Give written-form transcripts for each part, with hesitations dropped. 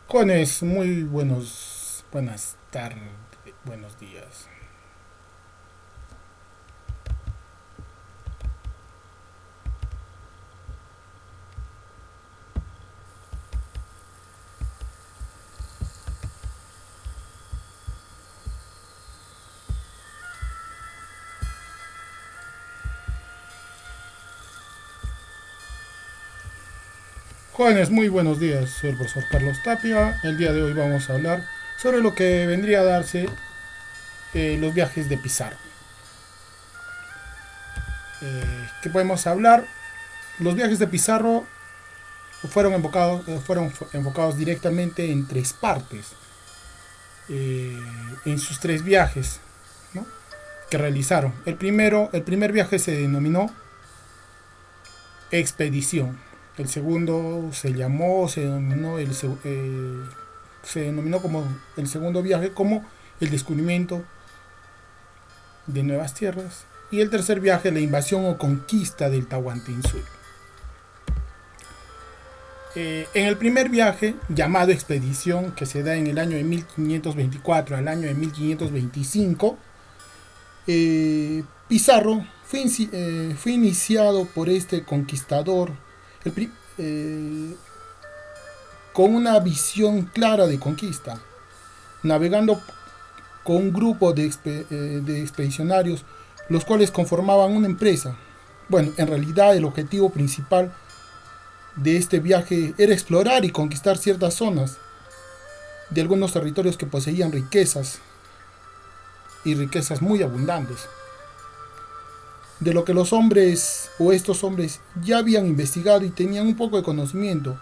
Jóvenes, buenas tardes, buenos días. Jóvenes, muy buenos días. Soy el profesor Carlos Tapia. El día de hoy vamos a hablar sobre lo que vendría a darse los viajes de Pizarro. ¿Qué podemos hablar? Los viajes de Pizarro fueron enfocados directamente en tres partes, en sus tres viajes, ¿no?, que realizaron. El primer viaje expedición. El segundo se denominó como el segundo viaje como el descubrimiento de nuevas tierras. Y el tercer viaje, la invasión o conquista del Tahuantinsuyo. En el primer viaje, llamado expedición, que se da en el año de 1524 al año de 1525, Pizarro fue iniciado por este conquistador el pri- eh, con una visión clara de conquista, navegando con un grupo de expedicionarios, los cuales conformaban una empresa. Bueno, en realidad el objetivo principal de este viaje era explorar y conquistar ciertas zonas de algunos territorios que poseían riquezas y riquezas muy abundantes, de lo que los hombres o estos hombres ya habían investigado y tenían un poco de conocimiento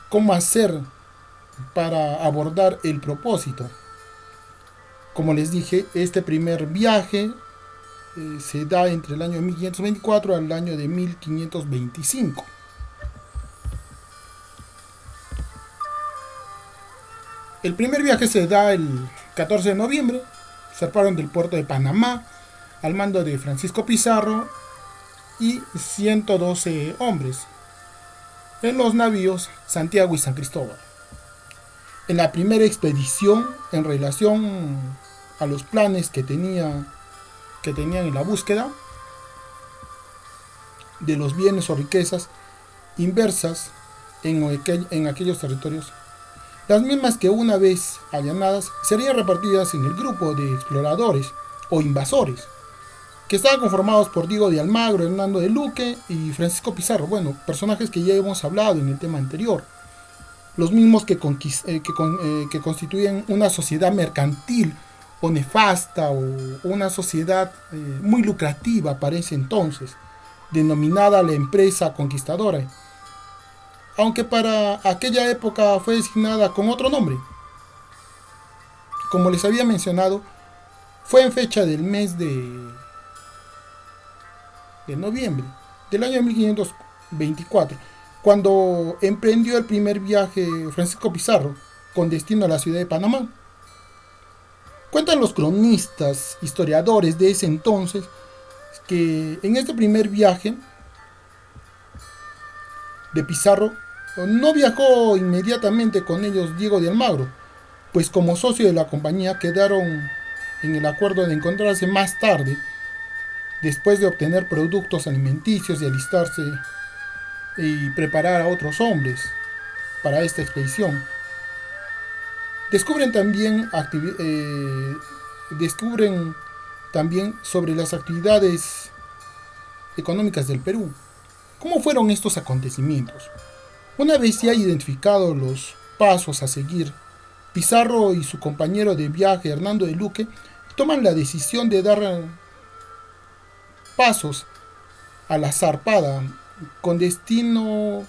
cómo hacer para abordar el propósito. Como les dije, este primer viaje se da entre el año de 1524 al año de 1525. El primer viaje se da el 14 de noviembre. Zarparon del puerto de Panamá al mando de Francisco Pizarro y 112 hombres en los navíos Santiago y San Cristóbal. En la primera expedición, en relación a los planes que tenían en la búsqueda de los bienes o riquezas inversas en aquellos territorios, las mismas que una vez allanadas serían repartidas en el grupo de exploradores o invasores, que estaban conformados por Diego de Almagro, Hernando de Luque y Francisco Pizarro, bueno, personajes que ya hemos hablado en el tema anterior, los mismos que constituyen una sociedad mercantil o nefasta o una sociedad muy lucrativa para ese entonces, denominada la empresa conquistadora, aunque para aquella época fue designada con otro nombre. Como les había mencionado, fue en fecha del mes de noviembre del año 1524, cuando emprendió el primer viaje Francisco Pizarro con destino a la ciudad de Panamá. Cuentan los cronistas, historiadores de ese entonces, que en este primer viaje de Pizarro no viajó inmediatamente con ellos Diego de Almagro, pues como socio de la compañía quedaron en el acuerdo de encontrarse más tarde, después de obtener productos alimenticios y alistarse y preparar a otros hombres para esta expedición. Descubren también, descubren también sobre las actividades económicas del Perú. ¿Cómo fueron estos acontecimientos? Una vez ya identificados los pasos a seguir, Pizarro y su compañero de viaje Hernando de Luque toman la decisión de dar pasos a la zarpada con destino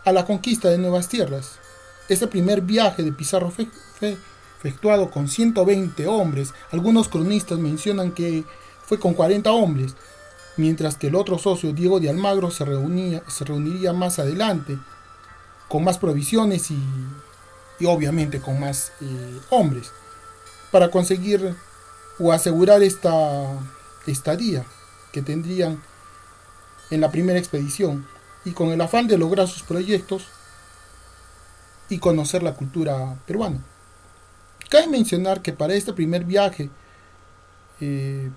a la conquista de nuevas tierras. Este primer viaje de Pizarro fue efectuado con 120 hombres. Algunos cronistas mencionan que fue con 40 hombres, mientras que el otro socio, Diego de Almagro, se reuniría más adelante con más provisiones y obviamente con más hombres para conseguir o asegurar esta estadía que tendrían en la primera expedición, y con el afán de lograr sus proyectos y conocer la cultura peruana. Cabe mencionar que para este primer viaje, eh,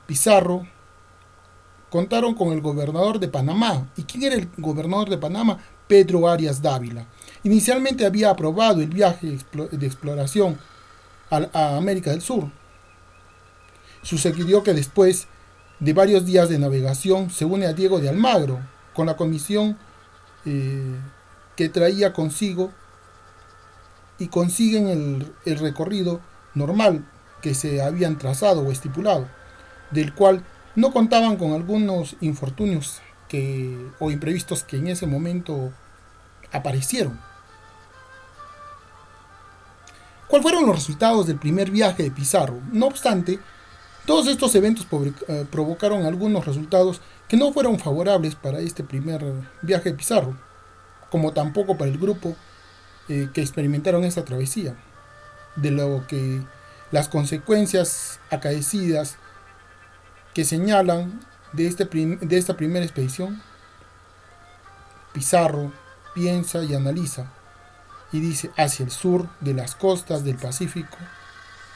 Pizarro contaron con el gobernador de Panamá. ¿Y quién era el gobernador de Panamá? Pedro Arias Dávila. Inicialmente había aprobado el viaje de exploración a América del Sur. Sucedió que después de varios días de navegación se une a Diego de Almagro con la comisión eh, que traía consigo y consiguen el recorrido normal que se habían trazado o estipulado, del cual no contaban con algunos infortunios o imprevistos que en ese momento aparecieron. ¿Cuáles fueron los resultados del primer viaje de Pizarro? No obstante, todos estos eventos provocaron algunos resultados que no fueron favorables para este primer viaje de Pizarro, como tampoco para el grupo que experimentaron esta travesía, de lo que las consecuencias acaecidas que señalan de esta primera expedición. Pizarro piensa y analiza y dice: hacia el sur de las costas del Pacífico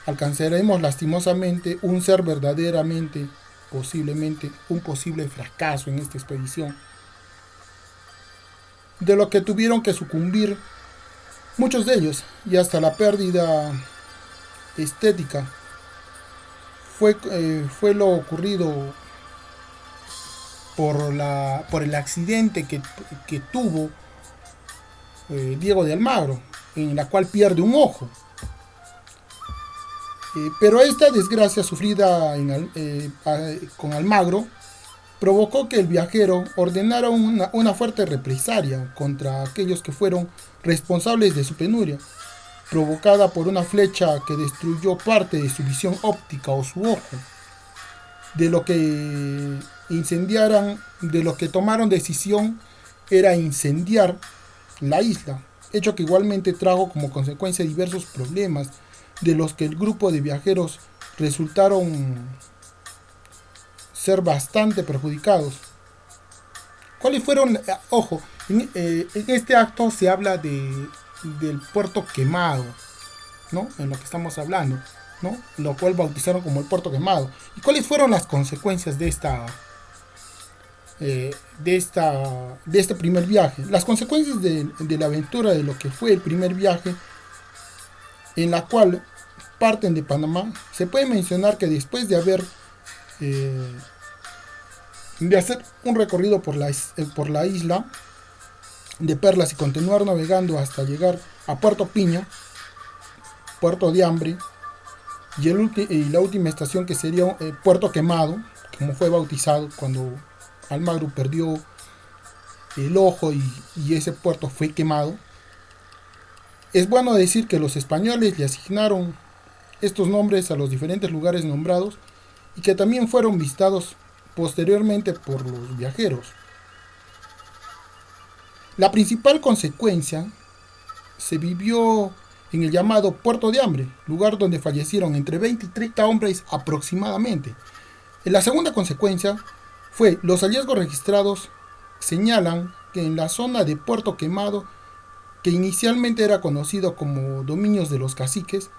alcanzaremos lastimosamente un ser verdaderamente, posiblemente, un posible fracaso en esta expedición, de lo que tuvieron que sucumbir muchos de ellos, y hasta la pérdida estética fue lo ocurrido por el accidente que tuvo Diego de Almagro, en la cual pierde un ojo. Pero esta desgracia sufrida con Almagro provocó que el viajero ordenara una fuerte represalia contra aquellos que fueron responsables de su penuria, provocada por una flecha que destruyó parte de su visión óptica o su ojo, de lo que tomaron decisión era incendiar la isla, hecho que igualmente trajo como consecuencia diversos problemas de los que el grupo de viajeros resultaron ser bastante perjudicados. ¿Cuáles fueron? Ojo, en este acto se habla del puerto quemado, ¿no? En lo que estamos hablando, ¿no? Lo cual bautizaron como el puerto quemado. ¿Y cuáles fueron las consecuencias de este primer viaje? Las consecuencias de la aventura de lo que fue el primer viaje, en la cual parten de Panamá, se puede mencionar que después de hacer un recorrido por la isla de Perlas y continuar navegando hasta llegar a Puerto Piña, Puerto de Hambre, y la última estación, que sería Puerto Quemado, como fue bautizado cuando Almagro perdió el ojo y ese puerto fue quemado. Es bueno decir que los españoles le asignaron estos nombres a los diferentes lugares nombrados y que también fueron visitados posteriormente por los viajeros. La principal consecuencia se vivió en el llamado Puerto de Hambre, lugar donde fallecieron entre 20 y 30 hombres aproximadamente. La segunda consecuencia fue: los hallazgos registrados señalan que en la zona de Puerto Quemado, que inicialmente era conocido como dominios de los caciques,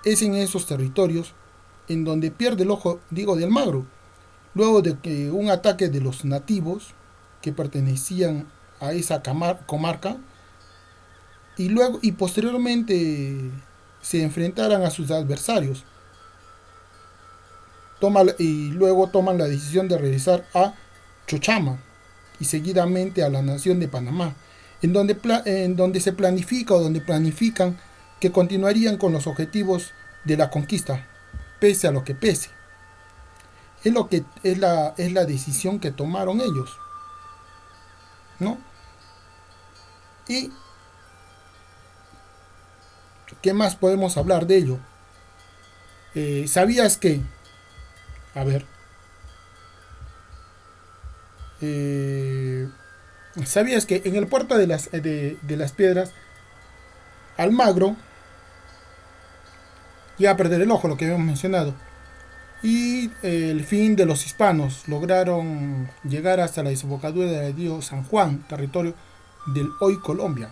es en esos territorios en donde pierde el ojo Diego de Almagro, luego de que un ataque de los nativos que pertenecían a esa comarca y posteriormente se enfrentaran a sus adversarios. Luego toman la decisión de regresar a Chochama y seguidamente a la nación de Panamá, en donde se planifican que continuarían con los objetivos de la conquista, pese a lo que pese. Es la decisión que tomaron ellos, ¿no? Y ¿qué más podemos hablar de ello? ¿Sabías que? A ver. ¿Sabías que en el puerto de las Piedras, Almagro iba a perder el ojo, lo que habíamos mencionado? Y el fin de los hispanos lograron llegar hasta la desembocadura del río San Juan, territorio del hoy Colombia.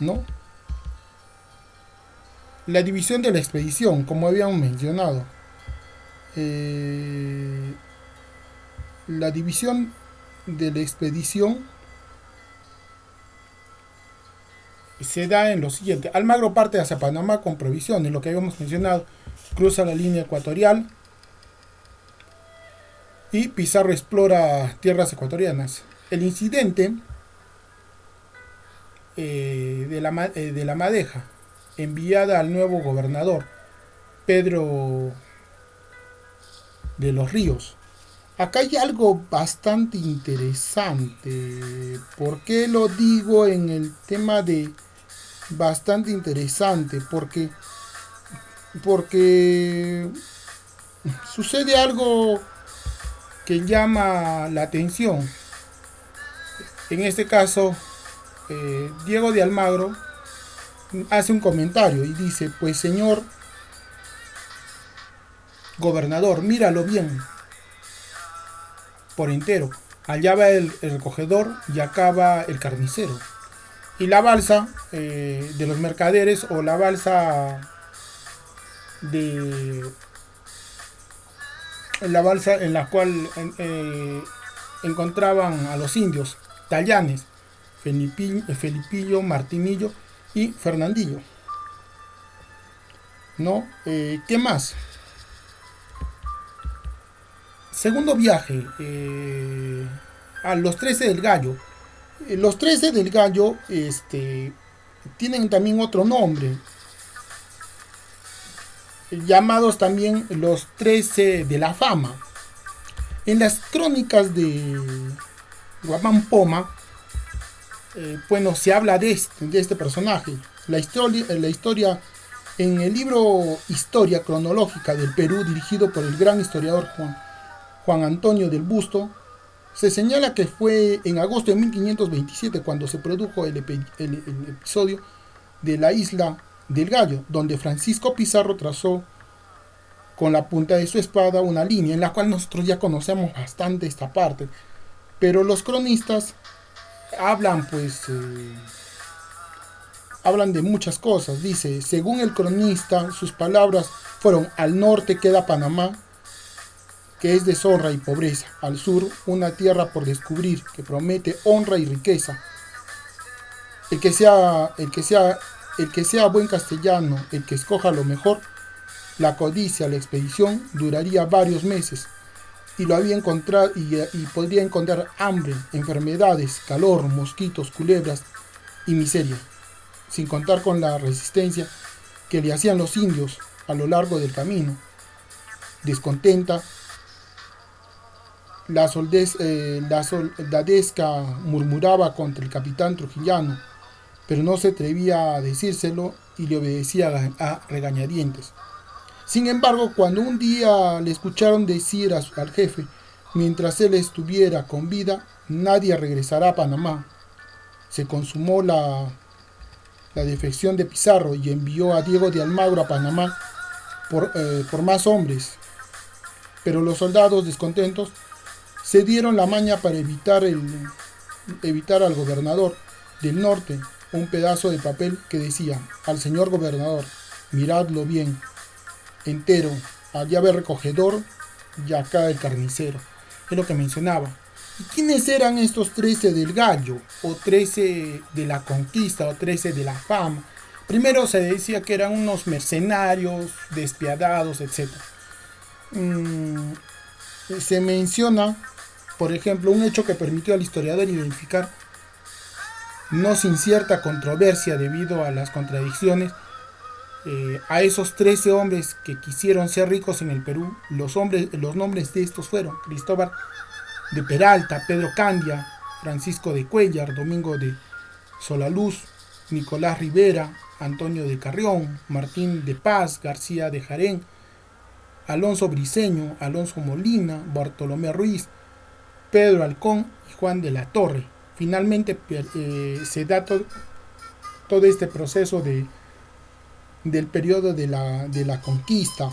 ¿no? La división de la expedición, como habíamos mencionado. La división de la expedición se da en lo siguiente. Almagro parte hacia Panamá con provisiones, lo que habíamos mencionado. Cruza la línea ecuatorial y Pizarro explora tierras ecuatorianas. El incidente de la Madeja, enviada al nuevo gobernador Pedro de los Ríos. Acá hay algo bastante interesante. ¿Por qué lo digo en el tema de bastante interesante? Porque sucede algo que llama la atención. En este caso, Diego de Almagro hace un comentario y dice: pues señor gobernador, míralo bien por entero. Allá va el recogedor y acá va el carnicero. Y la balsa de los mercaderes, o la balsa de la balsa en la cual encontraban a los indios Tallanes, Felipillo, Martinillo y Fernandillo, ¿no? ¿Qué más? Segundo viaje, a los 13 del Gallo. Los 13 del Gallo tienen también otro nombre, llamados también los 13 de la Fama. En las crónicas de Guamán Poma, bueno, se habla de este personaje. La historia en el libro Historia Cronológica del Perú, dirigido por el gran historiador Juan Antonio del Busto, se señala que fue en agosto de 1527 cuando se produjo el episodio de la isla del Gallo, donde Francisco Pizarro trazó con la punta de su espada una línea en la cual nosotros ya conocemos bastante esta parte, pero los cronistas hablan hablan de muchas cosas. Dice: según el cronista, sus palabras fueron: al norte queda Panamá, que es deshonra y pobreza; al sur, una tierra por descubrir, que promete honra y riqueza. El que sea buen castellano, el que escoja lo mejor, la codicia, la expedición duraría varios meses, y lo había encontrado y podría encontrar hambre, enfermedades, calor, mosquitos, culebras y miseria, sin contar con la resistencia que le hacían los indios a lo largo del camino. Descontenta, la soldadesca murmuraba contra el capitán trujillano, pero no se atrevía a decírselo y le obedecía a regañadientes. Sin embargo, cuando un día le escucharon decir al jefe: mientras él estuviera con vida, nadie regresará a Panamá, se consumó la defección de Pizarro y envió a Diego de Almagro a Panamá por más hombres. Pero los soldados, descontentos, se dieron la maña para evitar al gobernador del norte un pedazo de papel que decía: al señor gobernador, miradlo bien entero, allá va el recogedor y acá el carnicero. Es lo que mencionaba. ¿Y quiénes eran estos 13 del Gallo, o 13 de la conquista, o 13 de la fama? Primero se decía que eran unos mercenarios despiadados, etc. Se menciona, por ejemplo, un hecho que permitió al historiador identificar, no sin cierta controversia debido a las contradicciones, a esos 13 hombres que quisieron ser ricos en el Perú. Los nombres de estos fueron: Cristóbal de Peralta, Pedro Candia, Francisco de Cuellar, Domingo de Solaluz, Nicolás Rivera, Antonio de Carrión, Martín de Paz, García de Jarén, Alonso Briceño, Alonso Molina, Bartolomé Ruiz, Pedro Halcón y Juan de la Torre. Finalmente se da todo este proceso del periodo de la conquista.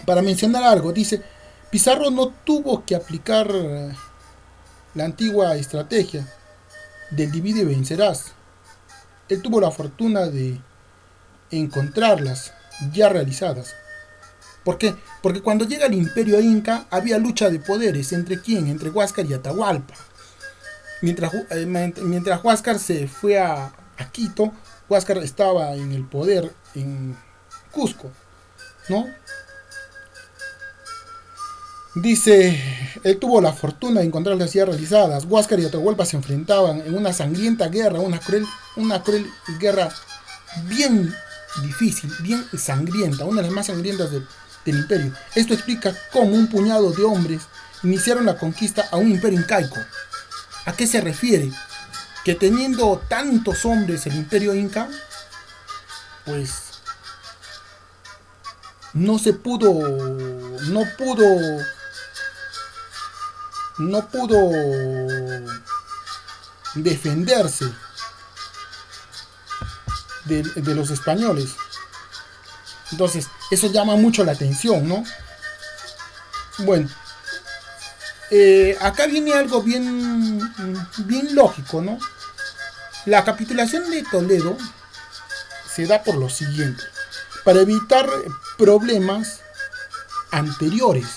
Para mencionar algo, dice: Pizarro no tuvo que aplicar la antigua estrategia del divide y vencerás. él tuvo la fortuna de encontrarlas ya realizadas. ¿Por qué? Porque cuando llega el Imperio Inca había lucha de poderes. ¿Entre quién? Entre Huáscar y Atahualpa. Mientras Huáscar se fue a Quito, Huáscar estaba en el poder en Cusco, ¿no? Dice, él tuvo la fortuna de encontrarlas ya realizadas. Huáscar y Atahualpa se enfrentaban en una sangrienta guerra, una cruel guerra bien difícil, bien sangrienta, una de las más sangrientas del imperio. Esto explica cómo un puñado de hombres iniciaron la conquista a un imperio incaico. ¿A qué se refiere? Que teniendo tantos hombres el imperio inca, pues no pudo defenderse de los españoles. Entonces, eso llama mucho la atención, ¿no? Bueno, acá viene algo bien lógico, ¿no? La capitulación de Toledo se da por lo siguiente: para evitar problemas anteriores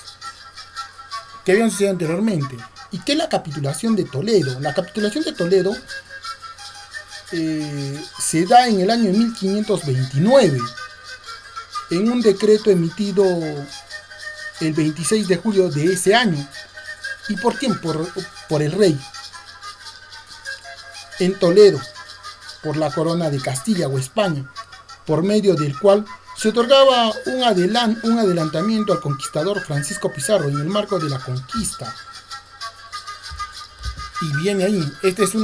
que habían sucedido anteriormente. ¿Y qué es la capitulación de Toledo? La capitulación de Toledo se da en el año 1529 en un decreto emitido el 26 de julio de ese año. ¿Y por quién? Por el rey. En Toledo, por la corona de Castilla o España, por medio del cual se otorgaba un adelantamiento al conquistador Francisco Pizarro en el marco de la conquista. Y viene ahí, esta es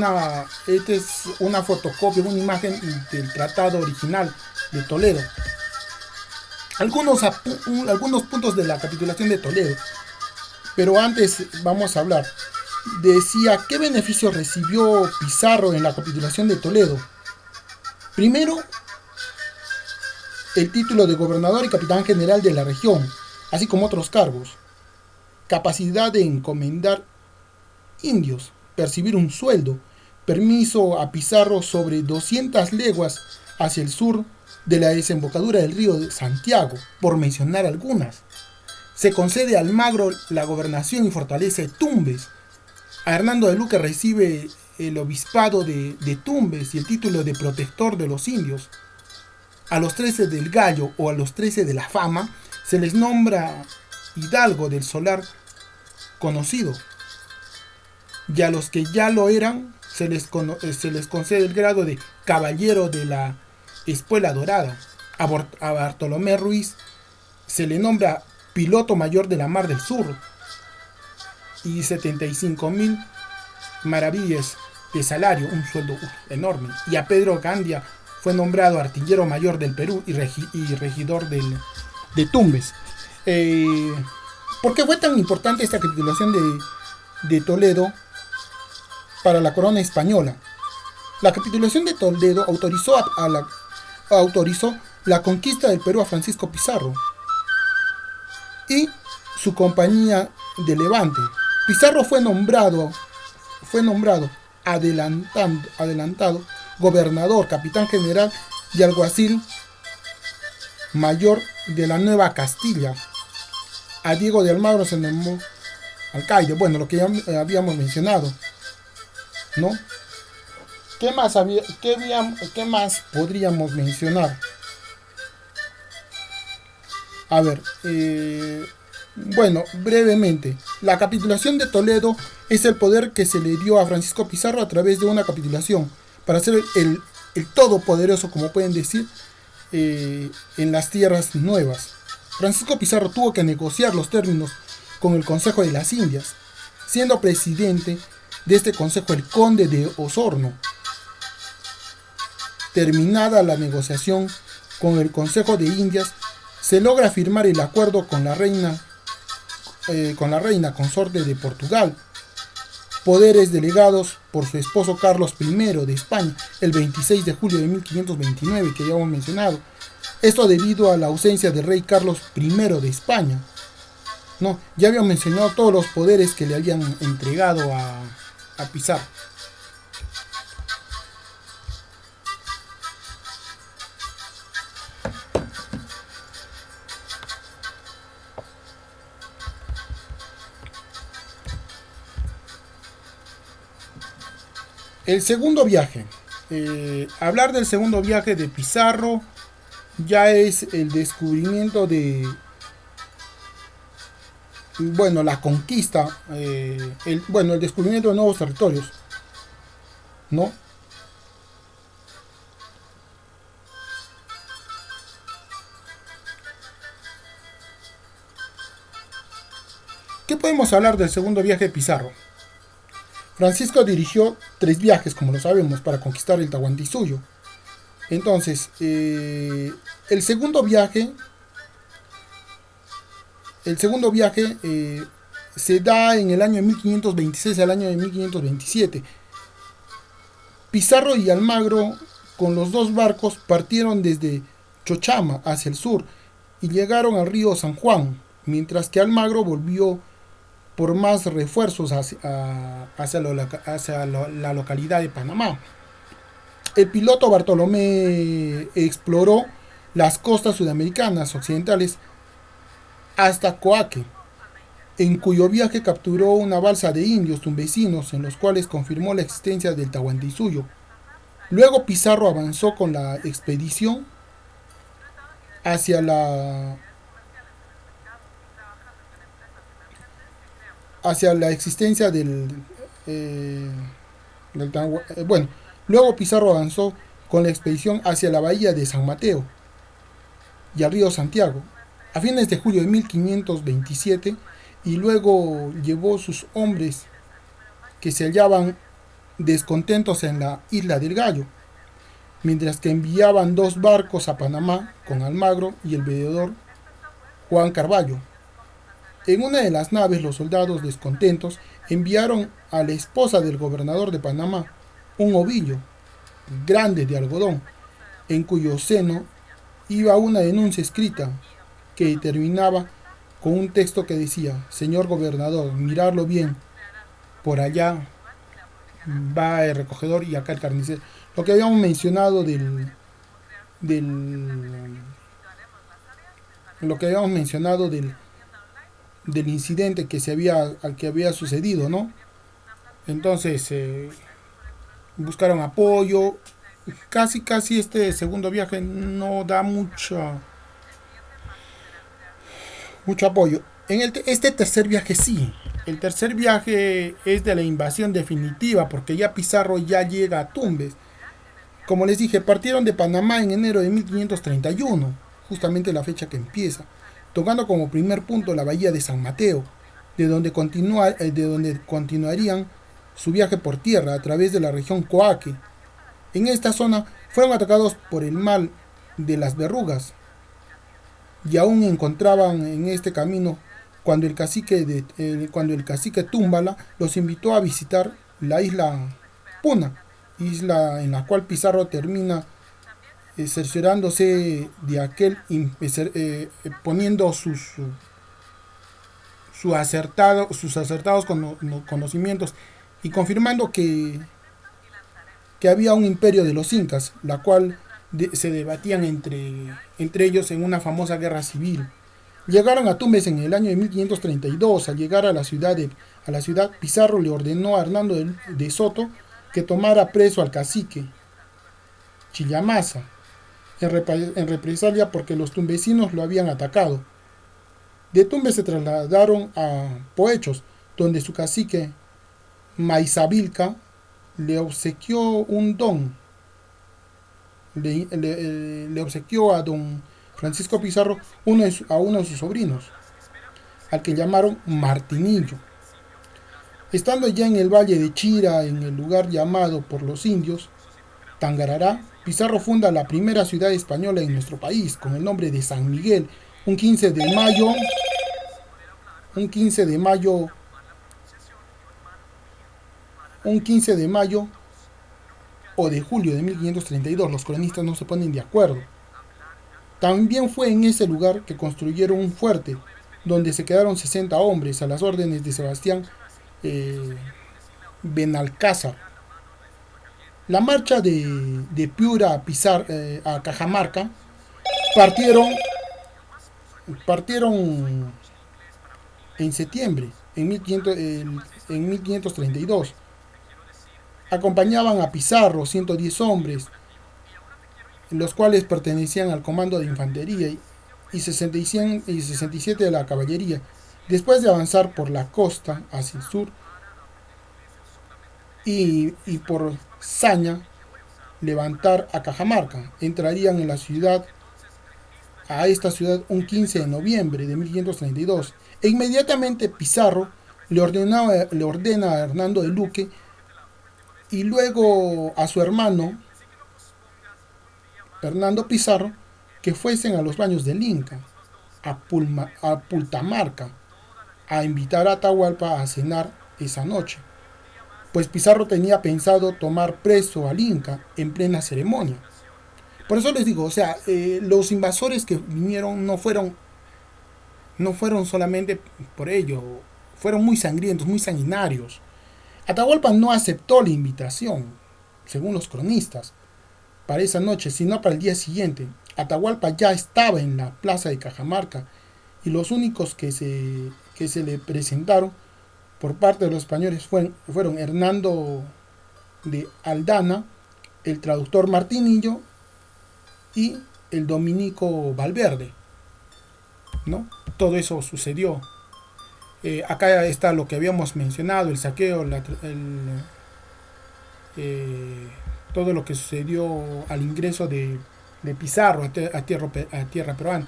una fotocopia, una imagen del tratado original de Toledo. Algunos puntos de la capitulación de Toledo, pero antes vamos a hablar. Decía, ¿qué beneficios recibió Pizarro en la capitulación de Toledo? Primero, el título de gobernador y capitán general de la región, así como otros cargos. Capacidad de encomendar indios, percibir un sueldo, permiso a Pizarro sobre 200 leguas hacia el sur de la desembocadura del río de Santiago, por mencionar algunas. Se concede a Almagro la gobernación y fortaleza de Tumbes. A Hernando de Luque recibe el obispado de Tumbes y el título de protector de los indios. A los 13 del Gallo o a los 13 de la Fama se les nombra hidalgo del solar conocido. Y a los que ya lo eran se les concede el grado de caballero de la Espuela Dorada. A Bartolomé Ruiz se le nombra piloto mayor de la Mar del Sur y 75,000 maravillas de salario, un sueldo enorme. Y a Pedro Gandia fue nombrado artillero mayor del Perú y regidor de Tumbes. ¿Por qué fue tan importante esta capitulación de Toledo para la corona española? La capitulación de Toledo autorizó la conquista del Perú a Francisco Pizarro y su compañía de Levante. Pizarro fue nombrado adelantado gobernador, capitán general y alguacil mayor de la Nueva Castilla. A Diego de Almagro se nombró alcaide. Bueno, lo que ya habíamos mencionado, ¿no? ¿Qué más podríamos mencionar? A ver, bueno, brevemente, la capitulación de Toledo es el poder que se le dio a Francisco Pizarro a través de una capitulación para ser el todopoderoso, como pueden decir, en las tierras nuevas. Francisco Pizarro tuvo que negociar los términos con el Consejo de las Indias, siendo presidente de este consejo el conde de Osorno. Terminada la negociación con el Consejo de Indias, se logra firmar el acuerdo con la reina consorte de Portugal, poderes delegados por su esposo Carlos I de España el 26 de julio de 1529, que ya hemos mencionado. Esto debido a la ausencia del rey Carlos I de España. No, ya habíamos mencionado todos los poderes que le habían entregado a Pizarro. El segundo viaje. Hablar del segundo viaje de Pizarro ya es el descubrimiento de, bueno, la conquista, el descubrimiento de nuevos territorios, ¿no? ¿Qué podemos hablar del segundo viaje de Pizarro? Francisco dirigió 3 viajes, como lo sabemos, para conquistar el Tahuantinsuyo. Entonces, el segundo viaje se da en el año de 1526 al año de 1527. Pizarro y Almagro, con los 2 barcos, partieron desde Chochama hacia el sur y llegaron al río San Juan, mientras que Almagro volvió por más refuerzos hacia la localidad de Panamá. El piloto Bartolomé exploró las costas sudamericanas occidentales hasta Coaque, en cuyo viaje capturó una balsa de indios tumbesinos en los cuales confirmó la existencia del Tahuantinsuyo. Luego Pizarro avanzó con la expedición hacia la existencia bueno, luego Pizarro avanzó con la expedición hacia la bahía de San Mateo y al río Santiago a fines de julio de 1527 y luego llevó sus hombres que se hallaban descontentos en la isla del Gallo, mientras que enviaban 2 barcos a Panamá con Almagro y el veedor Juan Carballo. En una de las naves los soldados descontentos enviaron a la esposa del gobernador de Panamá un ovillo grande de algodón, en cuyo seno iba una denuncia escrita que terminaba con un texto que decía: señor gobernador, mirarlo bien, por allá va el recogedor y acá el carnicero. Lo que habíamos mencionado del lo que habíamos mencionado del incidente que había sucedido, ¿no? Entonces buscaron apoyo. Casi este segundo viaje no da mucho apoyo. Este tercer viaje sí. El tercer viaje es de la invasión definitiva, porque ya Pizarro ya llega a Tumbes. Como les dije, partieron de Panamá en enero de 1531, justamente la fecha que empieza, tocando como primer punto la bahía de San Mateo, de donde continuarían su viaje por tierra a través de la región Coaque. En esta zona fueron atacados por el mal de las verrugas y aún encontraban en este camino cuando el cacique Túmbala los invitó a visitar la isla Puna, isla en la cual Pizarro termina cerciorándose de aquel, poniendo sus acertados conocimientos y confirmando que había un imperio de los incas, la cual se debatían entre ellos en una famosa guerra civil. Llegaron a Tumbes en el año de 1532. Al llegar a la ciudad, Pizarro le ordenó a Hernando de Soto que tomara preso al cacique Chillamasa, en represalia porque los tumbesinos lo habían atacado. De Tumbes se trasladaron a Poechos, donde su cacique Maizabilca le obsequió un don. Le obsequió a don Francisco Pizarro a uno de sus sobrinos, al que llamaron Martinillo. Estando ya en el valle de Chira, en el lugar llamado por los indios Tangarará, Pizarro funda la primera ciudad española en nuestro país, con el nombre de San Miguel, un 15 de mayo, un 15 de mayo, un 15 de mayo o de julio de 1532, los cronistas no se ponen de acuerdo. También fue en ese lugar que construyeron un fuerte, donde se quedaron 60 hombres a las órdenes de Sebastián Benalcázar. La marcha de Piura a Cajamarca partieron en septiembre, en 1532. Acompañaban a Pizarro 110 hombres, los cuales pertenecían al comando de infantería y 67 de la caballería. Después de avanzar por la costa hacia el sur y por Saña, levantar a Cajamarca, entrarían en la ciudad, a esta ciudad, un 15 de noviembre de 1532. E inmediatamente Pizarro le ordena a Hernando de Luque y luego a su hermano Hernando Pizarro que fuesen a los baños del Inca, a Pultamarca, a invitar a Atahualpa a cenar esa noche, pues Pizarro tenía pensado tomar preso al Inca en plena ceremonia. Por eso les digo, o sea, los invasores que vinieron no fueron solamente por ello, fueron muy sangrientos, muy sanguinarios. Atahualpa no aceptó la invitación, según los cronistas, para esa noche, sino para el día siguiente. Atahualpa ya estaba en la plaza de Cajamarca y los únicos que se le presentaron por parte de los españoles fueron Hernando de Aldana, el traductor Martinillo y el dominico Valverde, ¿no? Todo eso sucedió. Acá está lo que habíamos mencionado, el saqueo, todo lo que sucedió al ingreso de Pizarro a tierra peruana,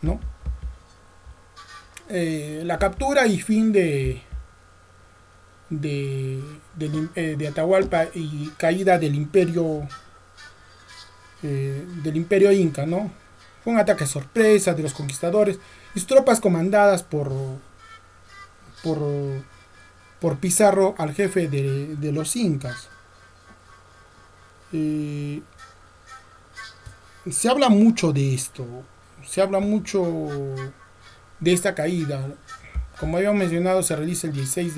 ¿no? La captura y fin de Atahualpa y caída del imperio inca, ¿no? Fue un ataque sorpresa de los conquistadores y sus tropas comandadas por, por Pizarro al jefe de los incas. Se habla mucho de esto, se habla mucho de esta caída. Como habíamos mencionado, se realiza el 16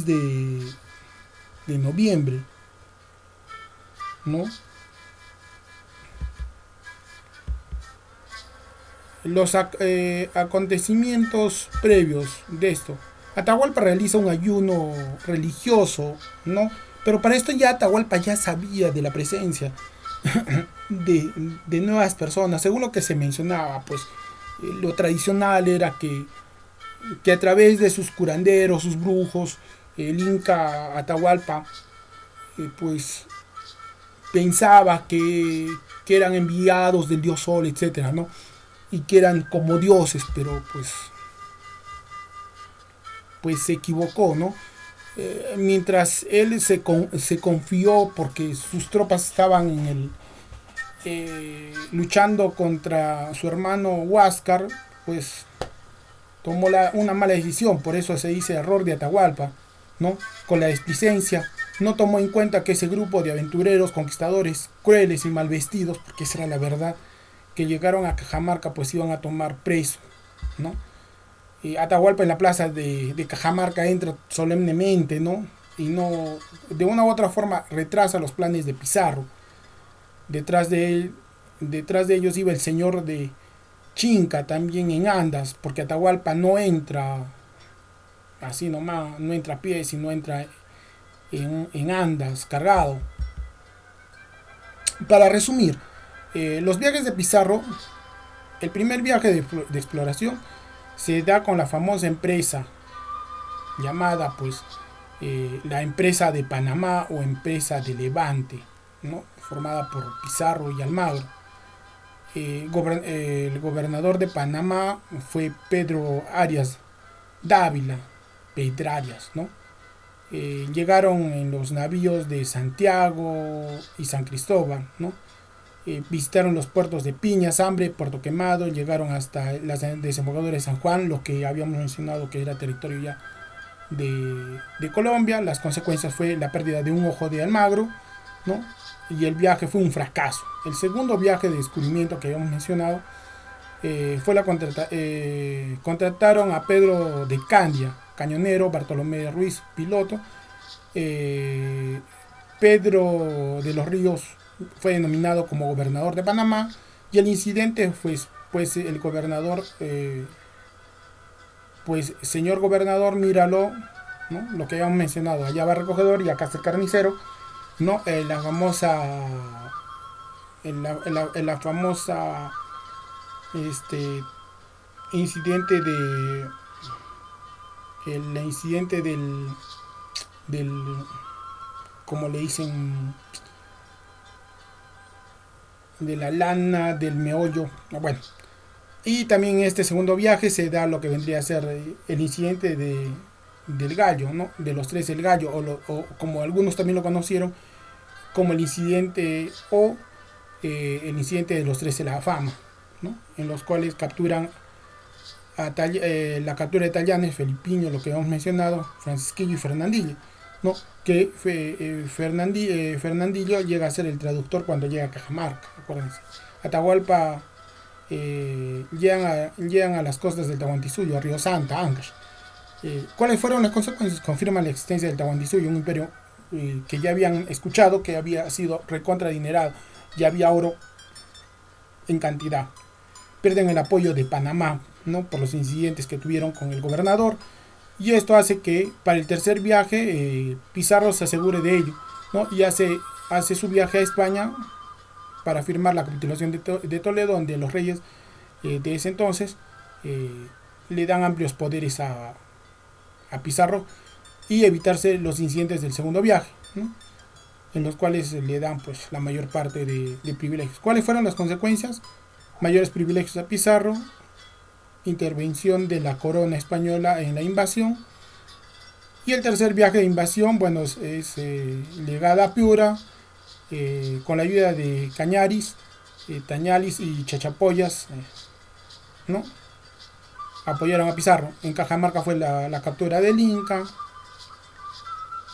de noviembre, ¿no? Los acontecimientos previos de esto. Atahualpa realiza un ayuno religioso, ¿no? Pero para esto ya Atahualpa ya sabía de la presencia de nuevas personas. Según lo que se mencionaba, pues lo tradicional era que a través de sus curanderos, sus brujos, el Inca Atahualpa, pues pensaba que eran enviados del dios Sol, etcétera, ¿no? Y que eran como dioses, pero pues se equivocó, ¿no? Mientras él se confió porque sus tropas estaban luchando contra su hermano Huáscar, pues tomó una mala decisión. Por eso se dice error de Atahualpa, ¿no? Con la displicencia no tomó en cuenta que ese grupo de aventureros, conquistadores, crueles y mal vestidos, porque esa era la verdad, que llegaron a Cajamarca, pues iban a tomar preso, ¿no? Atahualpa en la plaza de Cajamarca entra solemnemente, ¿no? Y no, de una u otra forma, retrasa los planes de Pizarro. Detrás de ellos iba el señor de Chinca, también en andas, porque Atahualpa no entra así nomás, no entra a pie, sino entra en andas, cargado. Para resumir, los viajes de Pizarro, el primer viaje de exploración se da con la famosa empresa llamada pues la empresa de Panamá o empresa de Levante, ¿no? Formada por Pizarro y Almagro. El gobernador de Panamá fue Pedro Arias Dávila, Pedrarias, ¿no? Llegaron en los navíos de Santiago y San Cristóbal, ¿no? Visitaron los puertos de Piña, Sambre, Puerto Quemado, llegaron hasta las desembocaduras de San Juan, lo que habíamos mencionado que era territorio ya de Colombia. Las consecuencias fue la pérdida de un ojo de Almagro, ¿no? Y el viaje fue un fracaso. El segundo viaje de descubrimiento que habíamos mencionado fue contrataron a Pedro de Candia, cañonero, Bartolomé Ruiz, piloto. Pedro de los Ríos fue denominado como gobernador de Panamá y el incidente pues el gobernador, pues señor gobernador, míralo, ¿no? Lo que habíamos mencionado, allá va el recogedor y acá está el carnicero, ¿no? La famosa, la famosa, este, incidente de, el incidente del, como le dicen, de la lana, del meollo, bueno. Y también en este segundo viaje se da lo que vendría a ser el incidente del gallo, ¿no? De los tres del gallo, o como algunos también lo conocieron, como el incidente o el incidente de los tres de la fama, ¿no? En los cuales capturan la captura de Tallanes, Felipiño, lo que hemos mencionado, Francisquillo y Fernandillo, ¿no? Que Fernandillo llega a ser el traductor cuando llega a Cajamarca, acuérdense. Atahualpa llegan a las costas del Tahuantinsuyo, a Río Santa, Ancash. ¿Cuáles fueron las consecuencias? Confirman la existencia del Tahuantinsuyo, un imperio que ya habían escuchado que había sido recontradinerado, ya había oro en cantidad. Pierden el apoyo de Panamá, ¿no? Por los incidentes que tuvieron con el gobernador, y esto hace que para el tercer viaje Pizarro se asegure de ello, ¿no? Y hace su viaje a España para firmar la capitulación de Toledo, donde los reyes de ese entonces le dan amplios poderes a Pizarro y evitarse los incidentes del segundo viaje, ¿no? En los cuales le dan pues la mayor parte de privilegios. ¿Cuáles fueron las consecuencias? Mayores privilegios a Pizarro, intervención de la corona española en la invasión, y el tercer viaje de invasión, bueno, es llegada a Piura con la ayuda de Cañaris, Tañalis y Chachapoyas, ¿no? Apoyaron a Pizarro. En Cajamarca fue la captura del Inca,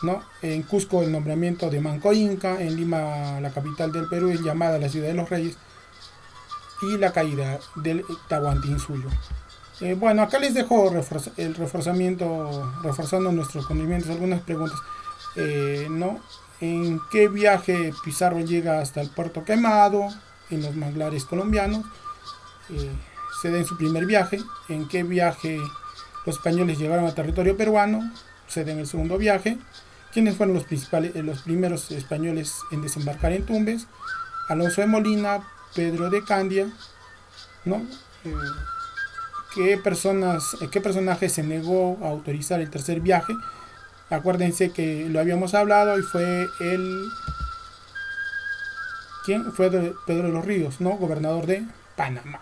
¿no? En Cusco el nombramiento de Manco Inca, en Lima, la capital del Perú, es llamada la ciudad de los reyes, y la caída del Tahuantinsuyo. Bueno, acá les dejo el reforzamiento, reforzando nuestros conocimientos, algunas preguntas, ¿no? ¿En qué viaje Pizarro llega hasta el Puerto Quemado, en los manglares colombianos? Se da en su primer viaje. ¿En qué viaje los españoles llegaron a territorio peruano? Se da en el segundo viaje. ¿Quiénes fueron los primeros españoles en desembarcar en Tumbes? Alonso de Molina, Pedro de Candia, ¿no? ¿Qué personaje se negó a autorizar el tercer viaje? Acuérdense que lo habíamos hablado y fue ¿quién? Fue Pedro de los Ríos, ¿no? Gobernador de Panamá.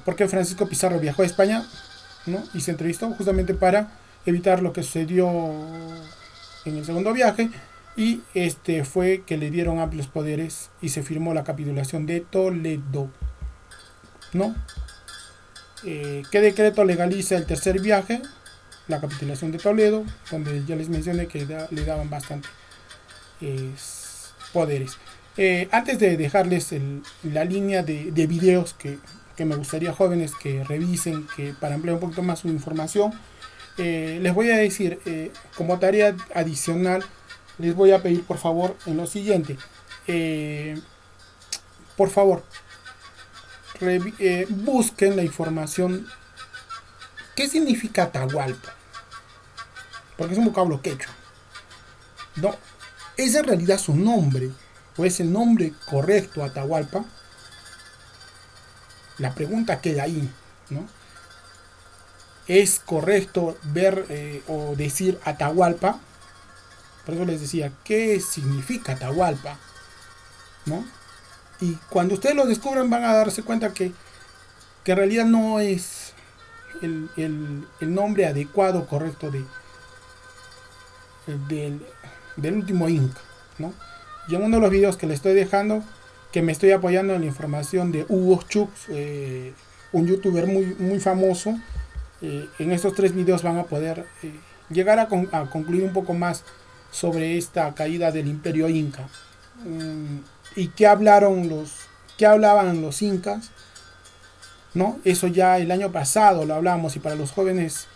¿Por qué Francisco Pizarro viajó a España, ¿no? Y se entrevistó justamente para evitar lo que sucedió en el segundo viaje, y fue que le dieron amplios poderes y se firmó la capitulación de Toledo, ¿no? ¿Qué decreto legaliza el tercer viaje? La capitulación de Toledo, donde ya les mencioné que le daban bastante poderes. Antes de dejarles la línea de videos que me gustaría, jóvenes, que revisen, que para ampliar un poquito más su información, les voy a decir, como tarea adicional, les voy a pedir por favor en lo siguiente. Por favor, busquen la información. ¿Qué significa Atahualpa? Porque es un vocablo quechua. No, ¿es en realidad su nombre o es el nombre correcto Atahualpa? La pregunta queda ahí, ¿no? ¿Es correcto ver o decir Atahualpa? Por eso les decía, ¿qué significa Atahualpa? ¿No? Y cuando ustedes lo descubran van a darse cuenta que en realidad no es el nombre adecuado, correcto del último Inca, ¿no? Y en uno de los videos que les estoy dejando, que me estoy apoyando en la información de Hugo Chux, un youtuber muy famoso, en estos 3 videos van a poder llegar a concluir un poco más sobre esta caída del imperio Inca, y qué hablaban los incas, ¿no? Eso ya el año pasado lo hablamos, y para los jóvenes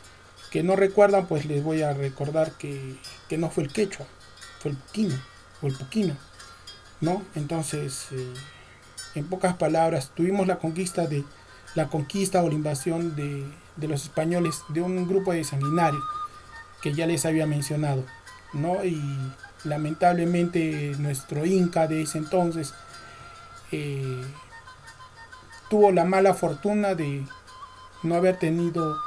que no recuerdan, pues les voy a recordar que no fue el quechua, fue el puquino o el puquino, ¿no? Entonces, en pocas palabras, tuvimos la conquista la conquista o la invasión de los españoles de un grupo de sanguinarios que ya les había mencionado, ¿no? Y lamentablemente nuestro Inca de ese entonces eh, tuvo la mala fortuna no haber tenido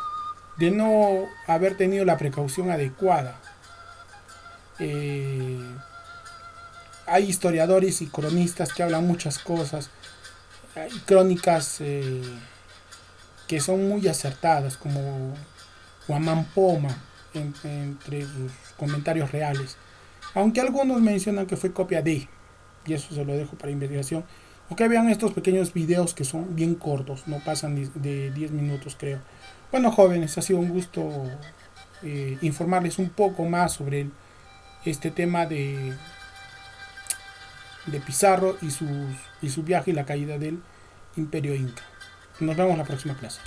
de no haber tenido la precaución adecuada. Eh, Hay historiadores y cronistas que hablan muchas cosas, hay crónicas que son muy acertadas, como Guamán Poma, entre sus comentarios reales. Aunque algunos mencionan que fue copia de, y eso se lo dejo para investigación. O que vean estos pequeños videos que son bien cortos, no pasan de 10 minutos creo. Bueno jóvenes, ha sido un gusto informarles un poco más sobre este tema de Pizarro y su viaje y la caída del Imperio Inca. Nos vemos en la próxima clase.